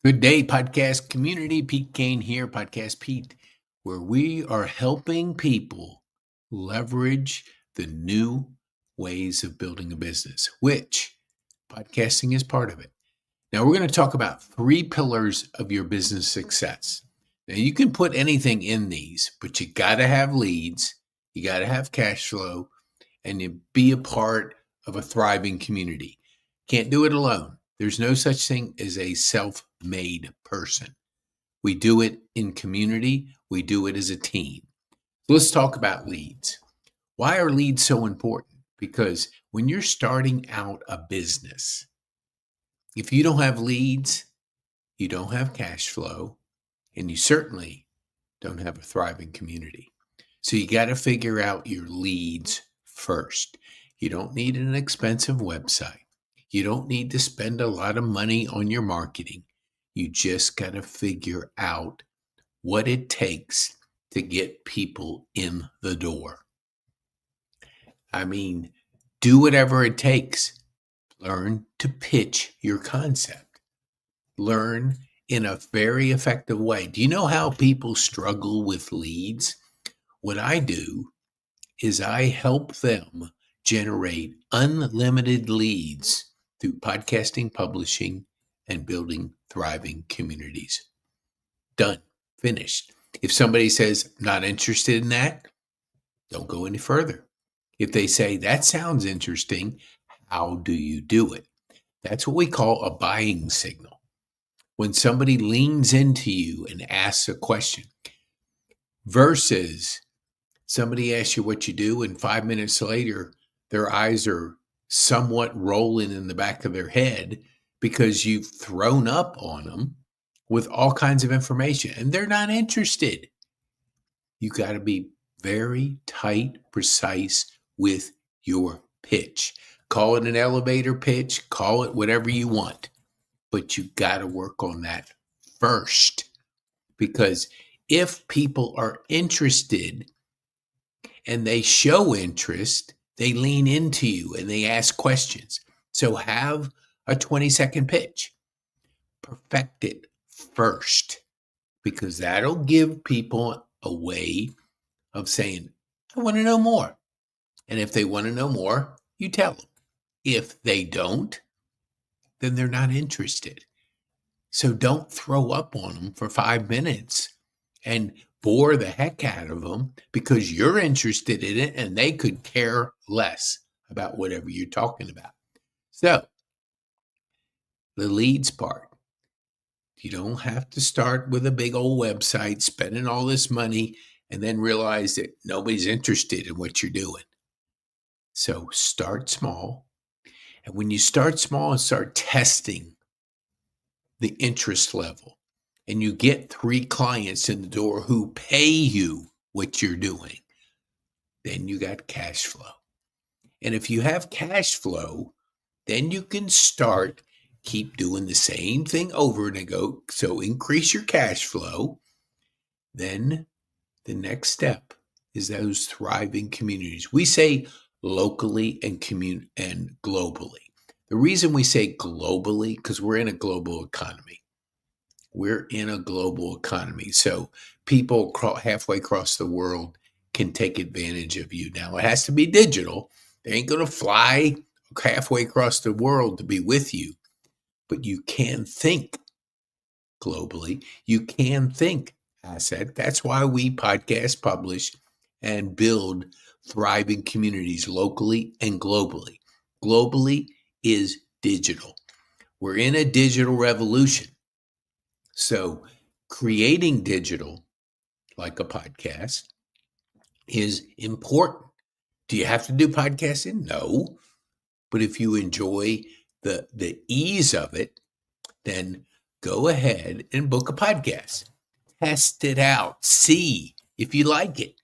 Good day, podcast community. Pete Kane here, Podcast Pete, where we are helping people leverage the new ways of building a business, which podcasting is part of it. Now, we're going to talk about 3 pillars of your business success. Now, you can put anything in these, but you got to have leads, you got to have cash flow, and you be a part of a thriving community. Can't do it alone. There's no such thing as a self-made person. We do it in community. We do it as a team. Let's talk about leads. Why are leads so important? Because when you're starting out a business, if you don't have leads, you don't have cash flow, and you certainly don't have a thriving community. So you got to figure out your leads first. You don't need an expensive website. You don't need to spend a lot of money on your marketing. You just got to figure out what it takes to get people in the door. I mean, do whatever it takes. Learn to pitch your concept. Learn in a very effective way. Do you know how people struggle with leads? What I do is I help them generate unlimited leads through podcasting, publishing, and building thriving communities. Done. Finished. If somebody says, not interested in that, don't go any further. If they say, that sounds interesting, how do you do it? That's what we call a buying signal. When somebody leans into you and asks a question versus somebody asks you what you do, and 5 minutes later, their eyes are somewhat rolling in the back of their head because you've thrown up on them with all kinds of information and they're not interested. You got to be very tight, precise with your pitch. Call it an elevator pitch, call it whatever you want, but you got to work on that first, because if people are interested and they show interest, they lean into you and they ask questions. So have a 20-second pitch. Perfect it first, because that'll give people a way of saying, I want to know more. And if they want to know more, you tell them. If they don't, then they're not interested. So don't throw up on them for 5 minutes and bore the heck out of them because you're interested in it and they could care less about whatever you're talking about. So the leads part, you don't have to start with a big old website, spending all this money, and then realize that nobody's interested in what you're doing. So start small. And when you start small and start testing the interest level, and you get 3 clients in the door who pay you what you're doing, then you got cash flow. And if you have cash flow, then you can keep doing the same thing over and go. So increase your cash flow. Then the next step is those thriving communities. We say locally and globally. The reason we say globally, because we're in a global economy. We're in a global economy. So people halfway across the world can take advantage of you. Now, it has to be digital. They ain't going to fly halfway across the world to be with you. But you can think globally. You can think asset. That's why we podcast, publish, and build thriving communities locally and globally. Globally is digital. We're in a digital revolution. So creating digital, like a podcast, is important. Do you have to do podcasting? No. But if you enjoy the ease of it, then go ahead and book a podcast. Test it out. See if you like it.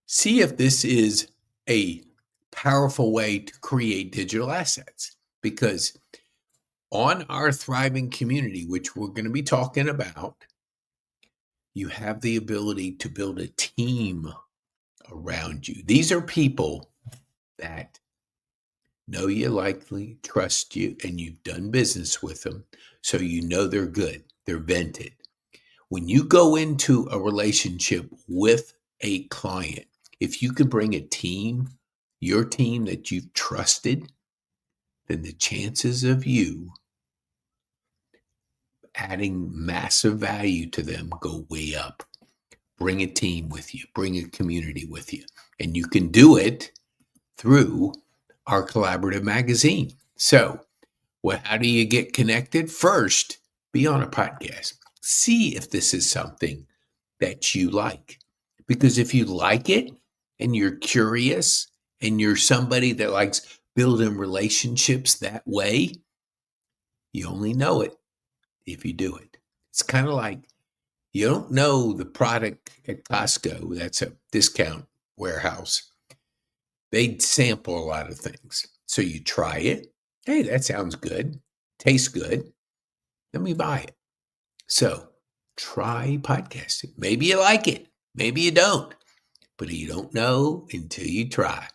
See if this is a powerful way to create digital assets. Because on our thriving community, which we're going to be talking about, you have the ability to build a team around you. These are people that know you likely, trust you, and you've done business with them, so you know they're good. They're vented. When you go into a relationship with a client, if you can bring a team, your team that you've trusted, then the chances of you adding massive value to them go way up. Bring a team with you, bring a community with you. And you can do it through our collaborative magazine. So, how do you get connected? First, be on a podcast. See if this is something that you like. Because if you like it and you're curious and you're somebody that likes building relationships that way, you only know it if you do it. It's kind of like you don't know the product at Costco, that's a discount warehouse. They sample a lot of things. So you try it. Hey, that sounds good. Tastes good. Let me buy it. So try podcasting. Maybe you like it. Maybe you don't. But you don't know until you try.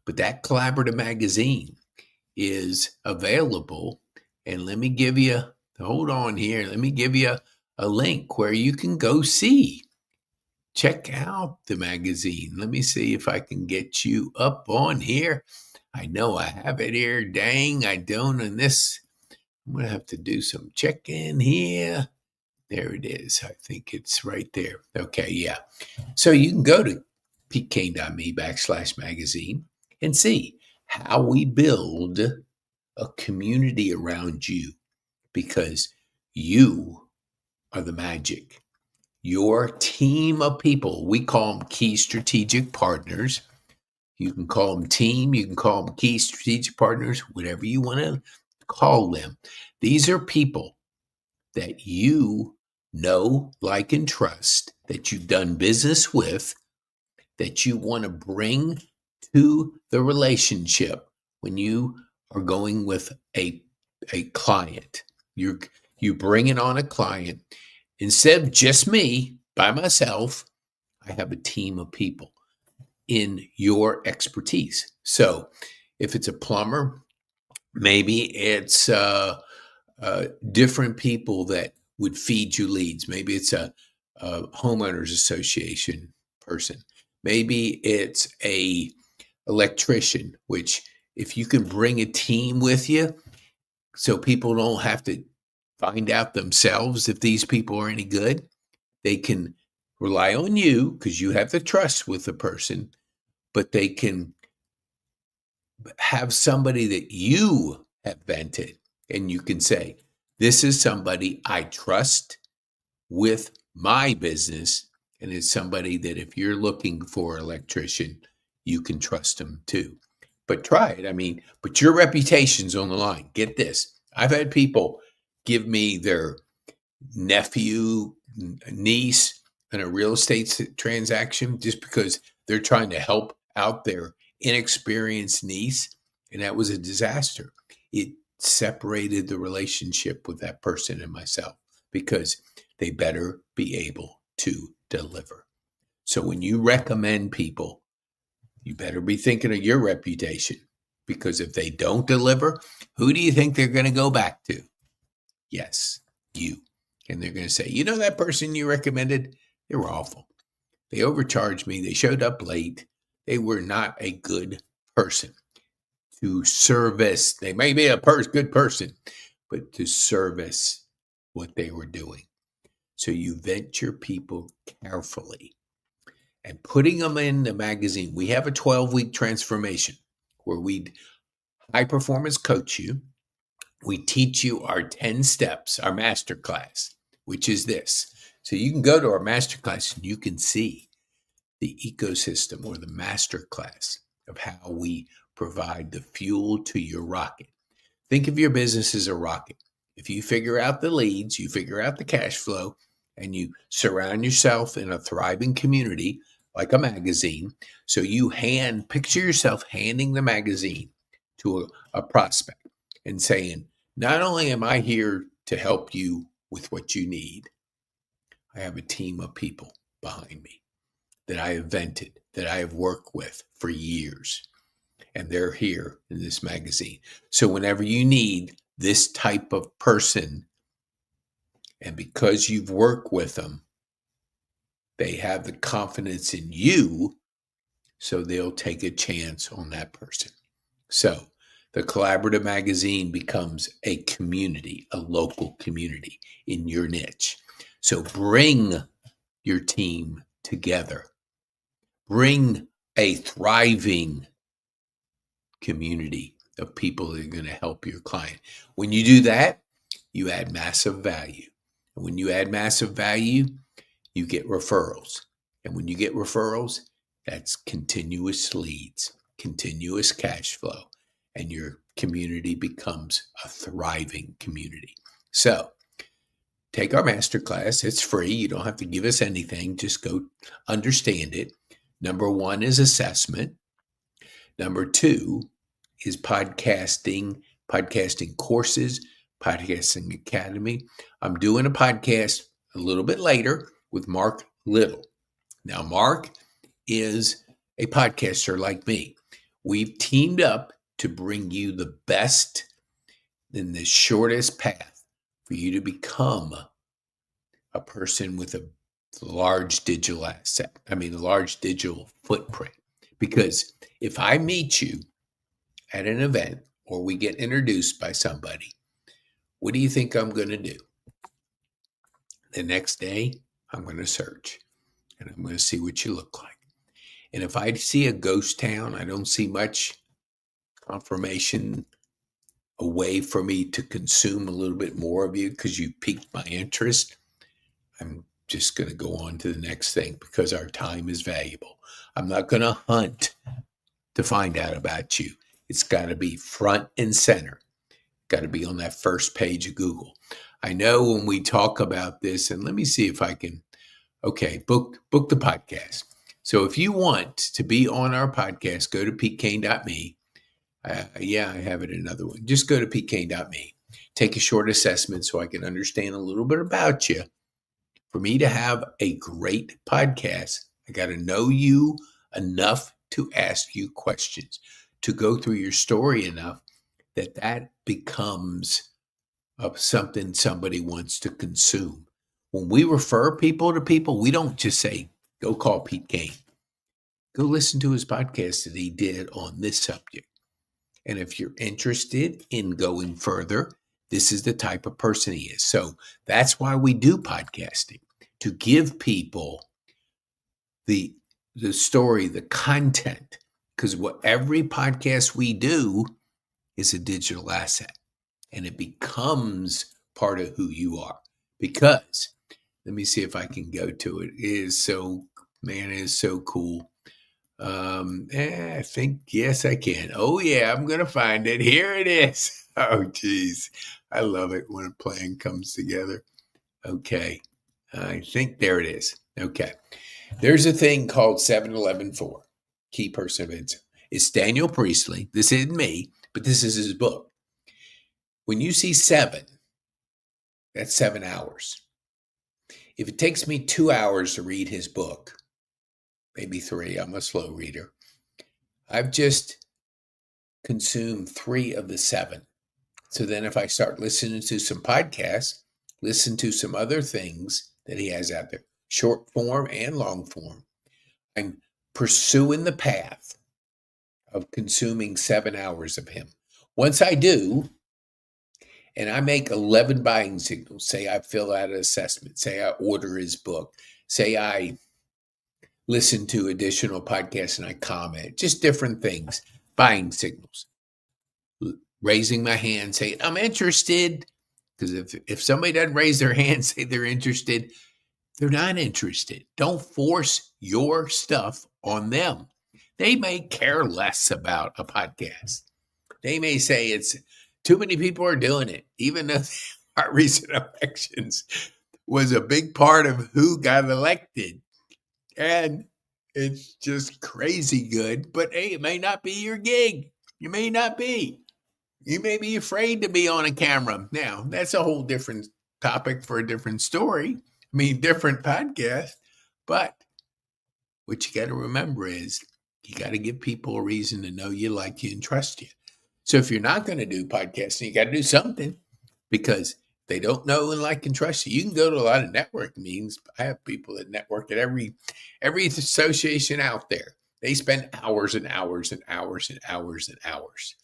But that collaborative magazine is available. And let me give you, hold on here. Let me give you a link where you can go see. Check out the magazine. Let me see if I can get you up on here. I know I have it here. Dang, I don't in this. I'm going to have to do some check-in here. There it is. I think it's right there. Okay, yeah. So you can go to petekane.me/magazine and see how we build a community around you because you are the magic. Your team of people, we call them key strategic partners. You can call them team, you can call them key strategic partners, whatever you want to call them. These are people that you know, like, and trust, that you've done business with, that you want to bring to the relationship when you are going with a client. You bring it on a client. Instead of just me by myself, I have a team of people in your expertise. So if it's a plumber, maybe it's different people that would feed you leads. Maybe it's a homeowners association person. Maybe it's a electrician, which if you can bring a team with you so people don't have to find out themselves if these people are any good, they can rely on you because you have the trust with the person, but they can have somebody that you have vented and you can say, this is somebody I trust with my business. And it's somebody that if you're looking for an electrician, you can trust them too. But try it. I mean, but your reputation's on the line. Get this. I've had people give me their nephew, niece in a real estate transaction just because they're trying to help out their inexperienced niece. And that was a disaster. It separated the relationship with that person and myself because they better be able to deliver. So when you recommend people, you better be thinking of your reputation because if they don't deliver, who do you think they're going to go back to? Yes, you. And they're going to say, you know, that person you recommended, they were awful. They overcharged me. They showed up late. They were not a good person to service. They may be a good person, but to service what they were doing. So you vet your people carefully and putting them in the magazine. We have a 12-week transformation where we high performance coach you. We teach you our 10 steps, our masterclass, which is this. So you can go to our masterclass and you can see the ecosystem or the masterclass of how we provide the fuel to your rocket. Think of your business as a rocket. If you figure out the leads, you figure out the cash flow, and you surround yourself in a thriving community like a magazine. So you picture yourself handing the magazine to a prospect and saying, not only am I here to help you with what you need, I have a team of people behind me that I have vented, that I have worked with for years. and they're here in this magazine. So whenever you need this type of person, and because you've worked with them, they have the confidence in you, so they'll take a chance on that person. So the collaborative magazine becomes a community, a local community in your niche. So bring your team together. Bring a thriving community of people that are going to help your client. When you do that, you add massive value. And when you add massive value, you get referrals. And when you get referrals, that's continuous leads, continuous cash flow, and your community becomes a thriving community. So take our masterclass. It's free. You don't have to give us anything. Just go understand it. Number one is assessment. Number two is podcasting courses, podcasting academy. I'm doing a podcast a little bit later with Mark Little. Now, Mark is a podcaster like me. We've teamed up to bring you the best in the shortest path for you to become a person with a large digital asset. I mean, a large digital footprint. Because if I meet you at an event or we get introduced by somebody, what do you think I'm going to do? The next day, I'm going to search and I'm going to see what you look like. And if I see a ghost town, I don't see much confirmation, a way for me to consume a little bit more of you because you piqued my interest, I'm just going to go on to the next thing because our time is valuable. I'm not going to hunt to find out about you. It's got to be front and center. Got to be on that first page of Google. I know when we talk about this, and let me see if I can, book the podcast. So if you want to be on our podcast, go to petekane.me. I have it another one. Just go to petekane.me. Take a short assessment so I can understand a little bit about you. For me to have a great podcast, I got to know you enough to ask you questions, to go through your story enough that becomes something somebody wants to consume. When we refer people to people, we don't just say, go call Pete Kane. Go listen to his podcast that he did on this subject. And if you're interested in going further, this is the type of person he is. So that's why we do podcasting, to give people the story, the content, because every podcast we do is a digital asset and it becomes part of who you are. Because let me see if I can go to it. It is so cool. I think, yes, I can. Oh yeah, I'm going to find it. Here it is. Oh geez. I love it when a plan comes together. Okay. I think there it is. Okay. There's a thing called 7-11-4, Key Person Events. It's Daniel Priestley. This isn't me, but this is his book. When you see 7, that's 7 hours. If it takes me 2 hours to read his book, maybe 3, I'm a slow reader, I've just consumed 3 of the 7. So then if I start listening to some podcasts, listen to some other things that he has out there, short form and long form, I'm pursuing the path of consuming 7 hours of him. Once I do, and I make 11 buying signals, say I fill out an assessment, say I order his book, say I listen to additional podcasts and I comment, just different things, buying signals, raising my hand, saying, I'm interested. Because if somebody doesn't raise their hand, say they're interested, they're not interested. Don't force your stuff on them. They may care less about a podcast. They may say it's too many people are doing it, even though our recent elections was a big part of who got elected. And it's just crazy good. But hey, it may not be your gig. You may not be. You may be afraid to be on a camera. Now, that's a whole different topic for a different story. I mean, different podcast. But what you got to remember is You got to give people a reason to know you, like you, and trust you. So if you're not going to do podcasting, you got to do something because they don't know and like and trust you. You can go to a lot of network meetings. I have people that network at every association out there. They spend hours and hours and hours and hours and hours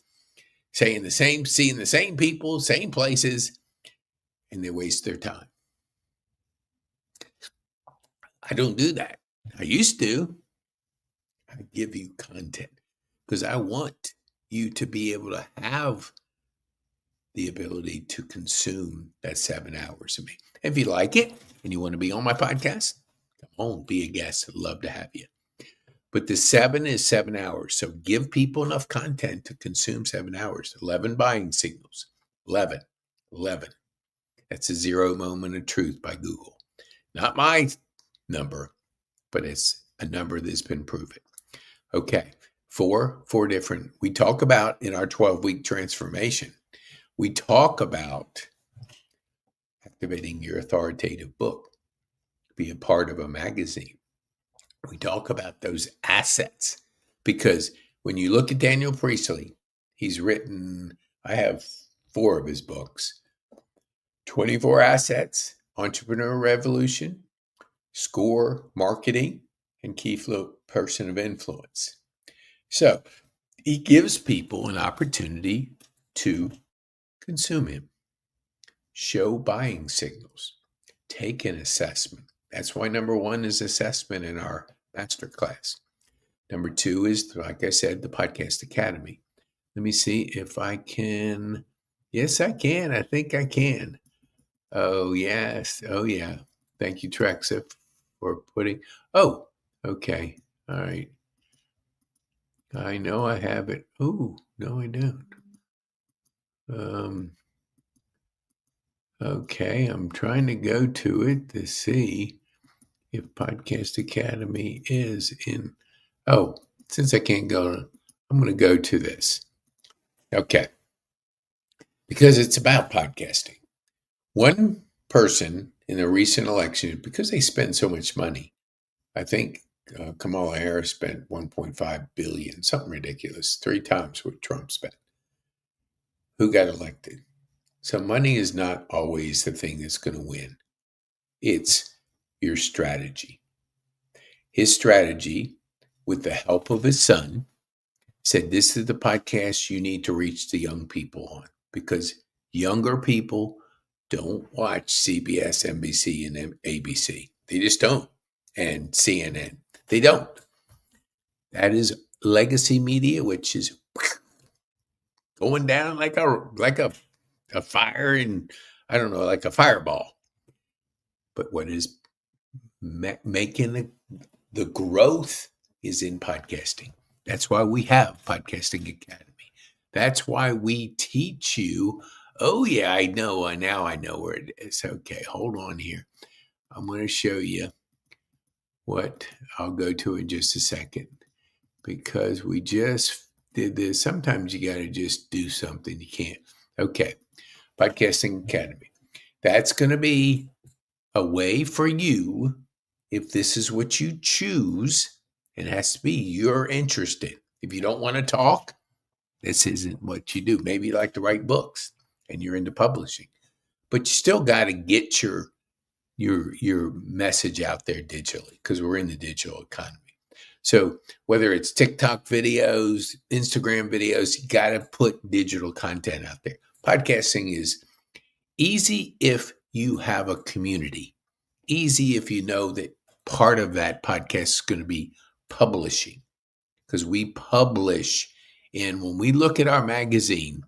saying the same, seeing the same people, same places, and they waste their time. I don't do that. I used to. I give you content because I want you to be able to have the ability to consume that 7 hours of me. If you like it and you want to be on my podcast, come on, be a guest. I'd love to have you. But the 7 is 7 hours. So give people enough content to consume 7 hours. 11 buying signals. 11. 11. That's a 0 moment of truth by Google. Not my number, but it's a number that's been proven. Okay. Four different. We talk about in our 12-week transformation, we talk about activating your authoritative book, be a part of a magazine. We talk about those assets because when you look at Daniel Priestley, he's written, I have 4 of his books, 24 Assets, Entrepreneur Revolution, Score Marketing, and Key Person of Influence. So he gives people an opportunity to consume him, show buying signals, take an assessment. That's why number 1 is assessment in our masterclass. Number 2 is, like I said, the Podcast Academy. Let me see if I can. Yes, I can. I think I can. Oh, yes. Oh, yeah. Thank you, Trexa, for putting. Oh, okay. All right. I know I have it. Oh, no, I don't. Okay, I'm trying to go to it to see if Podcast Academy is in. Oh, since I can't go, I'm going to go to this. Okay. Because it's about podcasting. One person in a recent election, because they spend so much money, I think Kamala Harris spent $1.5 billion, something ridiculous, 3 times what Trump spent. Who got elected? So money is not always the thing that's going to win. It's your strategy. His strategy, with the help of his son, said, this is the podcast you need to reach the young people on, because younger people don't watch CBS, NBC, and ABC. They just don't. And CNN. They don't. That is legacy media, which is going down like a fire and, I don't know, like a fireball. But what is making the growth is in podcasting. That's why we have Podcasting Academy. That's why we teach you. Oh, yeah, I know. Now I know where it is. Okay, hold on here. I'm going to show you what I'll go to in just a second, because we just did this. Sometimes you got to just do something. You can't. Okay, Podcasting Academy. That's going to be a way for you, if this is what you choose, it has to be you're interested. If you don't want to talk, this isn't what you do. Maybe you like to write books and you're into publishing, but you still got to get your message out there digitally, because we're in the digital economy. So whether it's TikTok videos, Instagram videos, you got to put digital content out there. Podcasting is easy if you have a community. Easy if you know that part of that podcast is going to be publishing, because we publish. And when we look at our magazine,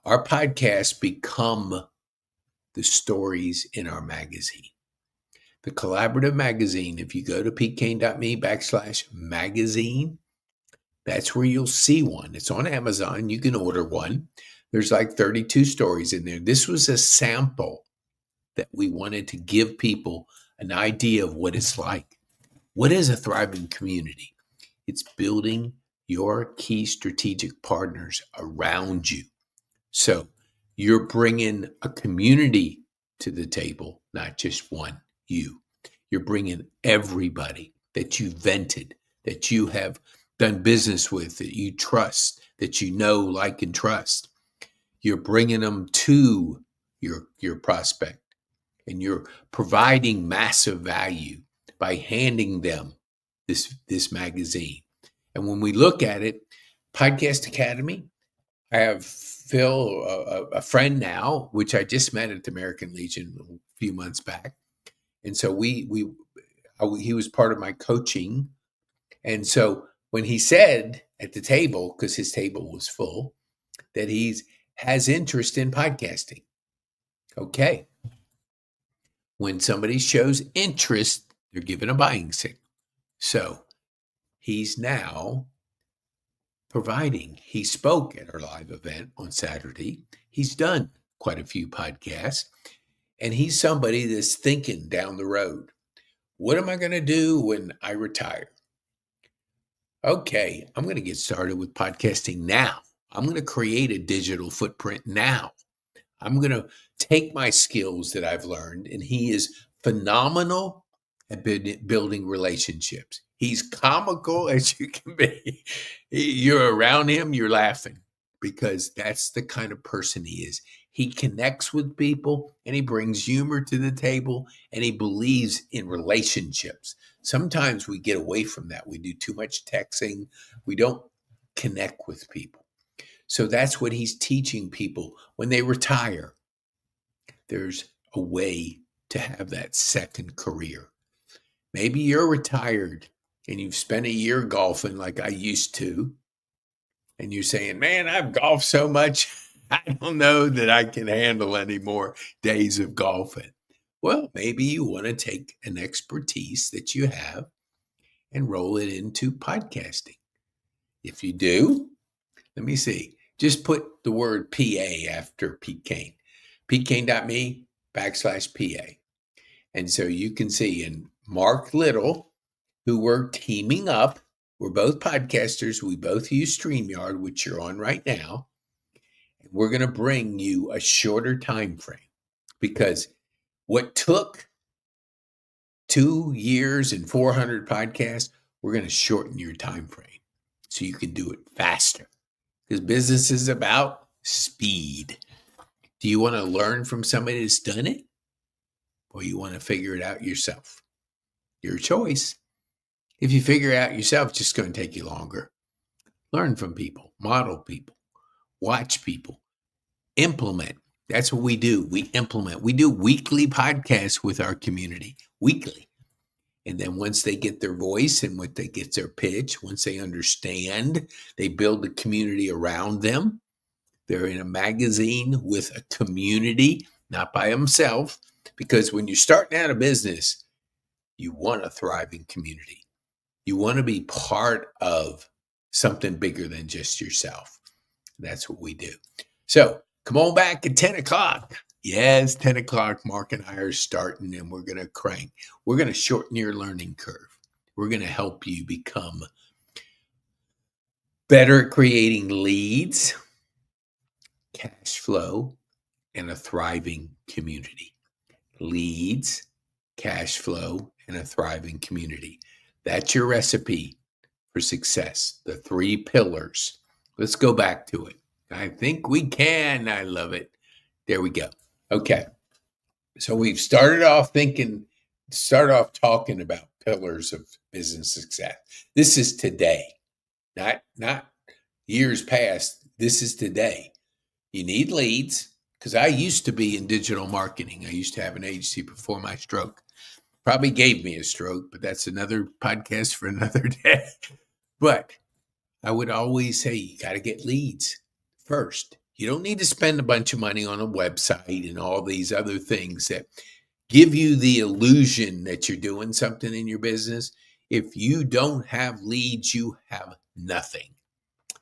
our podcasts become the stories in our magazine. The collaborative magazine, if you go to pkane.me/magazine, that's where you'll see one. It's on Amazon. You can order one. There's like 32 stories in there. This was a sample that we wanted to give people an idea of what it's like. What is a thriving community? It's building your key strategic partners around you. So you're bringing a community to the table, not just one you. You're bringing everybody that you vented, that you have done business with, that you trust, that you know, like, and trust. You're bringing them to your prospect, and you're providing massive value by handing them this magazine. And when we look at it, Podcast Academy, I have Phil, a friend now, which I just met at the American Legion a few months back, and so he was part of my coaching. And so when he said at the table, because his table was full, that he's has interest in podcasting. Okay. When somebody shows interest, they're given a buying signal. So he's now providing. He spoke at our live event on Saturday. He's done quite a few podcasts, and he's somebody that's thinking down the road. What am I going to do when I retire? Okay, I'm going to get started with podcasting now. I'm going to create a digital footprint now. I'm going to take my skills that I've learned, and he is phenomenal at building relationships. He's comical as you can be. You're around him, you're laughing, because that's the kind of person he is. He connects with people, and he brings humor to the table, and he believes in relationships. Sometimes we get away from that. We do too much texting. We don't connect with people. So that's what he's teaching people. When they retire, there's a way to have that second career. Maybe you're retired and you've spent a year golfing like I used to, and you're saying, man, I've golfed so much, I don't know that I can handle any more days of golfing. Well, maybe you want to take an expertise that you have and roll it into podcasting. If you do, let me see. Just put the word PA after Pete Kane. PeteKane.me/PA. And so you can see, and Mark Little, who we're teaming up, we're both podcasters. We both use StreamYard, which you're on right now. And we're going to bring you a shorter time frame, because what took 2 years and 400 podcasts, we're going to shorten your time frame so you can do it faster. Because business is about speed. Do you want to learn from somebody that's done it? Or you want to figure it out yourself? Your choice. If you figure it out yourself, it's just going to take you longer. Learn from people, model people, watch people, implement. That's what we do. We implement. We do weekly podcasts with our community, weekly. And then once they get their voice and once they get their pitch, once they understand, they build a community around them. They're in a magazine with a community, not by themselves, because when you're starting out a business, you want a thriving community. You want to be part of something bigger than just yourself. That's what we do. So come on back at 10 o'clock. Yes, 10 o'clock, Mark and I are starting, and we're going to crank. We're going to shorten your learning curve. We're going to help you become better at creating leads, cash flow, and a thriving community. Leads, cash flow, and a thriving community. That's your recipe for success. The 3 pillars. Let's go back to it. I think we can. I love it. There we go. Okay. So we've started off talking about pillars of business success. This is today, not years past. This is today. You need leads, because I used to be in digital marketing. I used to have an agency before my stroke. Probably gave me a stroke, but that's another podcast for another day. But I would always say you got to get leads first. You don't need to spend a bunch of money on a website and all these other things that give you the illusion that you're doing something in your business. If you don't have leads, you have nothing.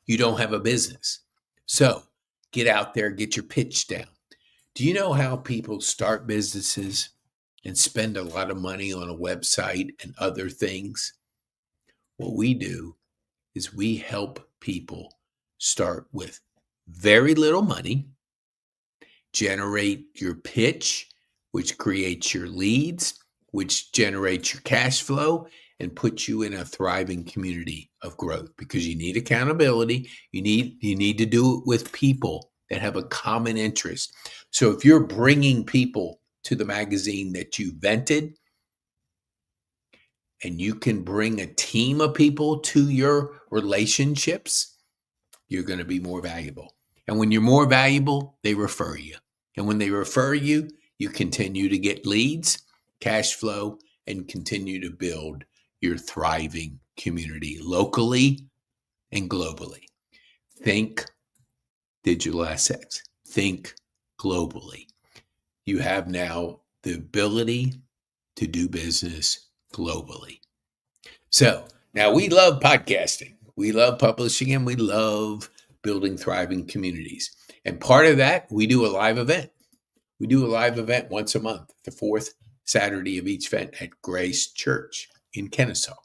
You don't have a business. So get out there, get your pitch down. Do you know how people start businesses and spend a lot of money on a website and other things? What we do is we help people start with very little money, generate your pitch, which creates your leads, which generates your cash flow and puts you in a thriving community of growth, because you need accountability. You need to do it with people that have a common interest. So if you're bringing people to the magazine that you vented, and you can bring a team of people to your relationships, you're going to be more valuable. And when you're more valuable, they refer you. And when they refer you, you continue to get leads, cash flow, and continue to build your thriving community locally and globally. Think digital assets. Think globally. You have now the ability to do business globally. So now we love podcasting. We love publishing, and we love building thriving communities. And part of that, we do a live event. We do a live event once a month, the fourth Saturday of each event at Grace Church in Kennesaw.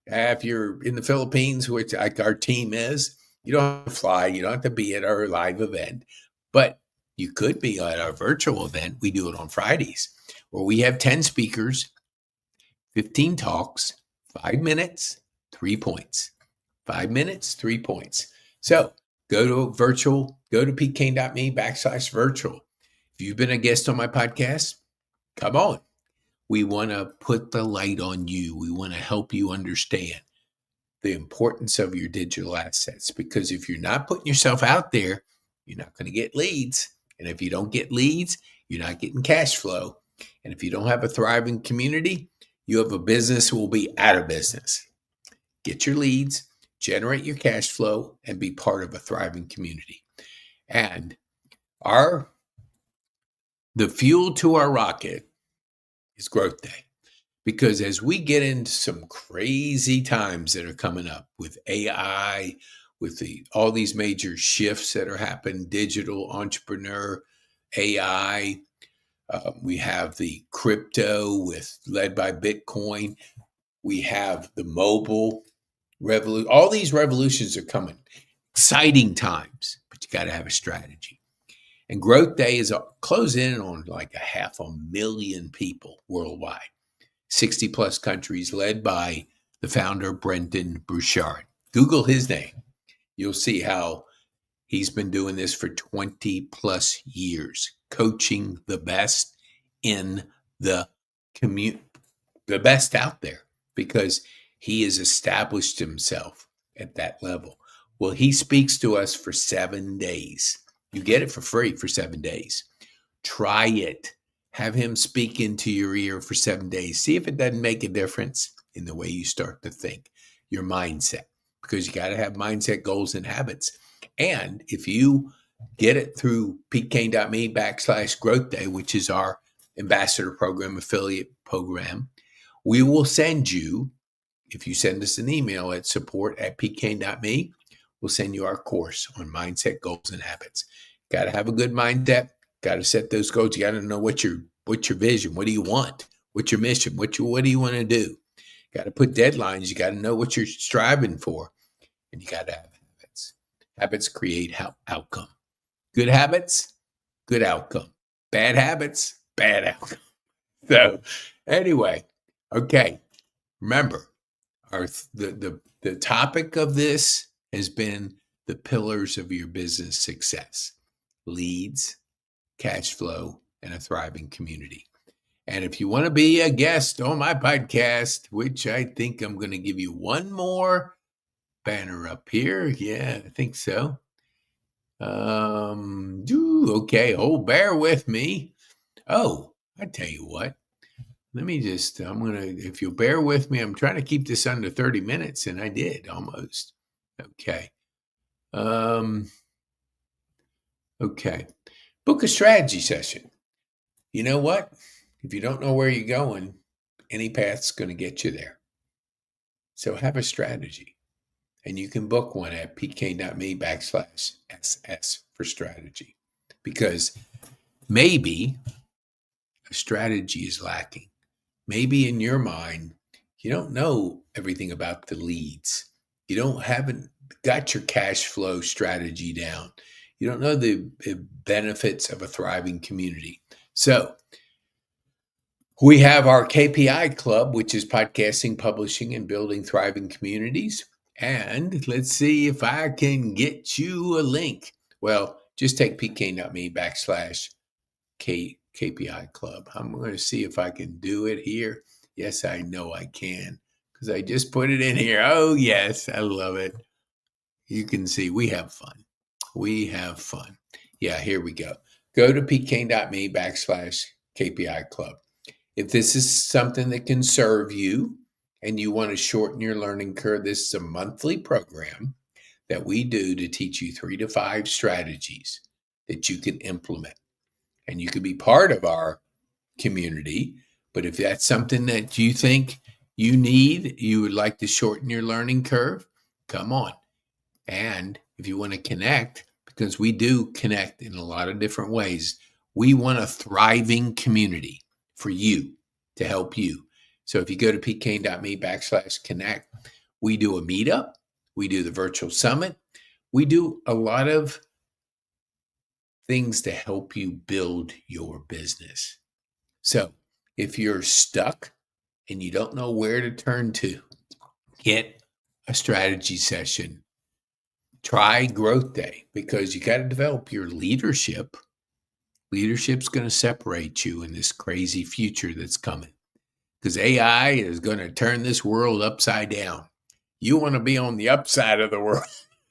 If you're in the Philippines, which like our team is, you don't have to fly. You don't have to be at our live event, but you could be at our virtual event. We do it on Fridays, where we have 10 speakers, 15 talks, 5 minutes, 3 points. 5 minutes, 3 points. So go to pkane.me/virtual. If you've been a guest on my podcast, come on. We want to put the light on you. We want to help you understand the importance of your digital assets, because if you're not putting yourself out there, you're not going to get leads. And if you don't get leads, you're not getting cash flow. And if you don't have a thriving community, you have a business that will be out of business. Get your leads, generate your cash flow, and be part of a thriving community. And the fuel to our rocket is Growth Day. Because as we get into some crazy times that are coming up with AI, with all these major shifts that are happening, digital, entrepreneur, AI, we have the crypto led by Bitcoin. We have the mobile revolution. All these revolutions are coming. Exciting times, but you got to have a strategy. And Growth Day is closing in on like 500,000 people worldwide. 60 plus countries, led by the founder, Brendan Burchard. Google his name. You'll see how he's been doing this for 20 plus years, coaching the best in the community, the best out there, because he has established himself at that level. Well, he speaks to us for 7 days. You get it for free for 7 days. Try it. Have him speak into your ear for 7 days. See if it doesn't make a difference in the way you start to think, your mindset, because you got to have mindset, goals, and habits. And if you get it through pkane.me/growth day, which is our ambassador program, affiliate program, we will send you, if you send us an email at support@pkane.me, we'll send you our course on mindset, goals, and habits. Got to have a good mindset. Got to set those goals. You got to know what's your vision. What do you want? What's your mission? What do you want to do? Got to put deadlines. You got to know what you're striving for, and you got to have habits. Habits create outcome. Good habits, good outcome. Bad habits, bad outcome. So, anyway, okay. Remember, the topic of this has been the pillars of your business success: leads, cash flow, and a thriving community. And if you want to be a guest on my podcast, which I think I'm going to give you one more banner up here. Yeah, I think so. Okay. Oh, bear with me. Oh, I tell you what. If you'll bear with me, I'm trying to keep this under 30 minutes, and I did almost. Okay. Okay. Book a strategy session. You know what? If you don't know where you're going, any path's going to get you there. So have a strategy. And you can book one at pkane.me/SS for strategy. Because maybe a strategy is lacking. Maybe in your mind, you don't know everything about the leads. You haven't got your cash flow strategy down. You don't know the benefits of a thriving community. So We have our KPI club, which is podcasting, publishing, and building thriving communities. And let's see if I can get you a link. Well, just take pk.me/KPI club. I'm going to see if I can do it here. Yes, I know I can because I just put it in here. Oh, yes, I love it. You can see we have fun. We have fun. Yeah, here we go. Go to pk.me/KPI club. If this is something that can serve you and you want to shorten your learning curve, this is a monthly program that we do to teach you 3 to 5 strategies that you can implement. And you can be part of our community. But if that's something that you think you need, you would like to shorten your learning curve, come on. And if you want to connect, because we do connect in a lot of different ways, we want a thriving community for you to help you. So if you go to pk.me/connect, we do a meetup, we do the virtual summit, we do a lot of things to help you build your business. So if you're stuck and you don't know where to turn to, get a strategy session. Try Growth Day because you got to develop your leadership. Leadership's going to separate you in this crazy future that's coming because AI is going to turn this world upside down. You want to be on the upside of the world.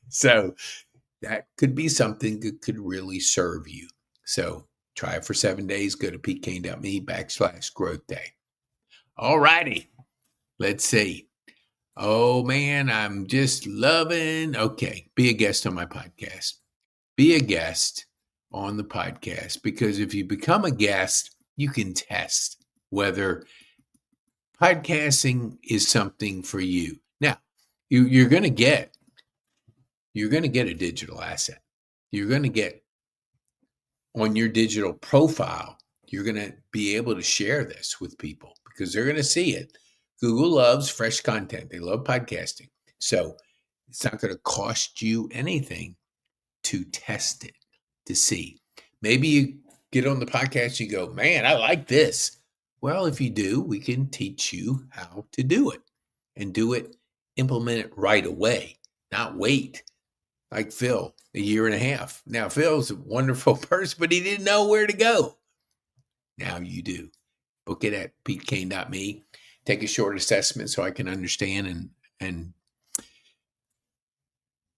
So that could be something that could really serve you. So try it for 7 days. Go to pk.me/growth day. All righty. Let's see. Oh man, I'm just loving. Okay, be a guest on my podcast. Be a guest on the podcast because if you become a guest, you can test whether podcasting is something for you. Now, you're going to get a digital asset. You're going to get on your digital profile. You're going to be able to share this with people because they're going to see it. Google loves fresh content. They love podcasting. So it's not going to cost you anything to test it, to see. Maybe you get on the podcast and you go, man, I like this. Well, if you do, we can teach you how to do it and implement it right away, not wait like Phil, a year and a half. Now, Phil's a wonderful person, but he didn't know where to go. Now you do. Book it at petekane.me. Take a short assessment so I can understand and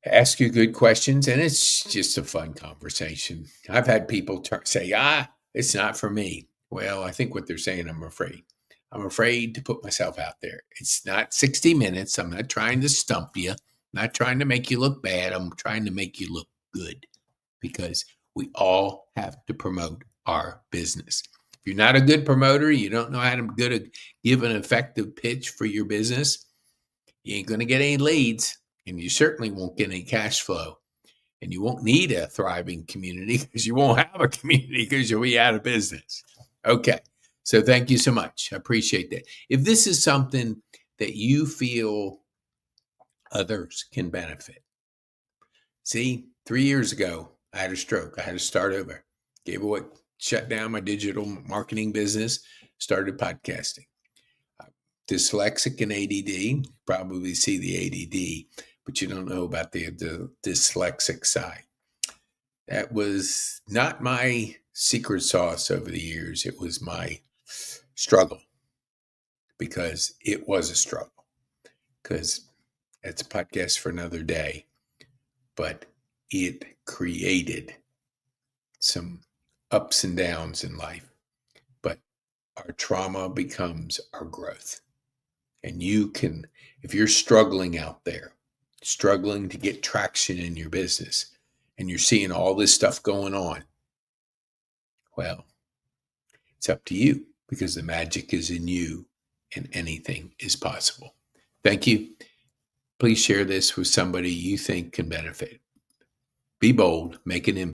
ask you good questions. And it's just a fun conversation. I've had people say, it's not for me. Well, I think what they're saying, I'm afraid. I'm afraid to put myself out there. It's not 60 minutes. I'm not trying to stump you. I'm not trying to make you look bad. I'm trying to make you look good because we all have to promote our business. If you're not a good promoter, you don't know how to give an effective pitch for your business, you ain't going to get any leads, and you certainly won't get any cash flow. And you won't need a thriving community because you won't have a community because you'll be out of business. Okay. So thank you so much. I appreciate that. If this is something that you feel others can benefit. See, 3 years ago, I had a stroke. I had to start over. Shut down my digital marketing business, started podcasting. Dyslexic and ADD, probably see the ADD, but you don't know about the dyslexic side. That was not my secret sauce over the years. It was my struggle because it was a struggle because it's a podcast for another day, but it created some ups and downs in life, but our trauma becomes our growth. And you can, if you're struggling out there, struggling to get traction in your business, and you're seeing all this stuff going on, well, it's up to you because the magic is in you and anything is possible. Thank you. Please share this with somebody you think can benefit. Be bold, make an impact.